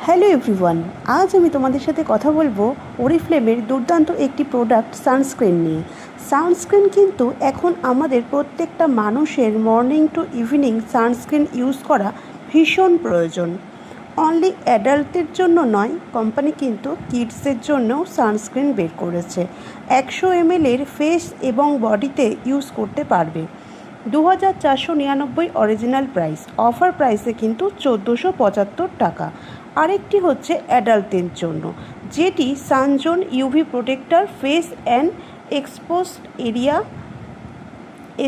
Hello everyone, আজ আমি তোমাদের সাথে কথা বলবো ওরিফ্লেমের দুর্দান্ত একটি প্রোডাক্ট সানস্ক্রিন নিয়ে। সানস্ক্রিন কিন্তু এখন আমাদের প্রত্যেকটা মানুষের morning to evening sunscreen use করা ভীষণ প্রয়োজন। অনলি অ্যাডাল্টদের জন্য নয়, কোম্পানি কিন্তু কিডসের জন্যও সানস্ক্রিন বের করেছে। 100 ml ফেস এবং বডিতে ইউজ করতে পারবে। 2499 অরিজিনাল প্রাইস, অফার প্রাইসে কিন্তু 1475 টাকা। আরেকটি হচ্ছে অ্যাডাল্টদের জন্য, যেটি Sunzone UV protector face and exposed area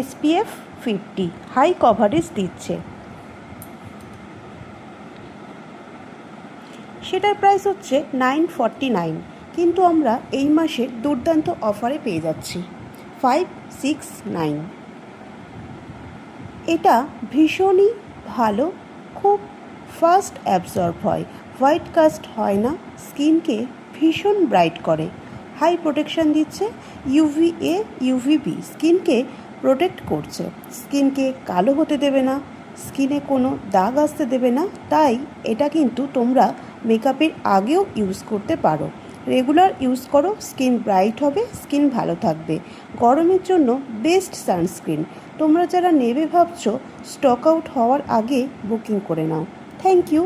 SPF 50 high coverage দিচ্ছে। সেটার প্রাইস হচ্ছে 949, কিন্তু আমরা এই মাসে দুর্দান্ত অফারে পেয়ে যাচ্ছি 569। এটা ভীষণই ভালো, খুব ফাস্ট অ্যাবজর্ব হয়, হোয়াইট কাস্ট হয় না, স্কিনকে ভীষণ ব্রাইট করে, হাই প্রোটেকশন দিচ্ছে, UVA UVB স্কিনকে প্রোটেক্ট করছে, স্কিনকে কালো হতে দেবে না, স্কিনে কোনো দাগ আসতে দেবে না। তাই এটা কিন্তু তোমরা মেকআপের আগেও ইউজ করতে পারো। রেগুলার ইউজ করো, স্কিন ব্রাইট হবে, স্কিন ভালো থাকবে। গরমের জন্য বেস্ট সানস্ক্রিন। তোমরা যারা নেবে ভাবছো, স্টক আউট হওয়ার আগে বুকিং করে নাও। Thank you.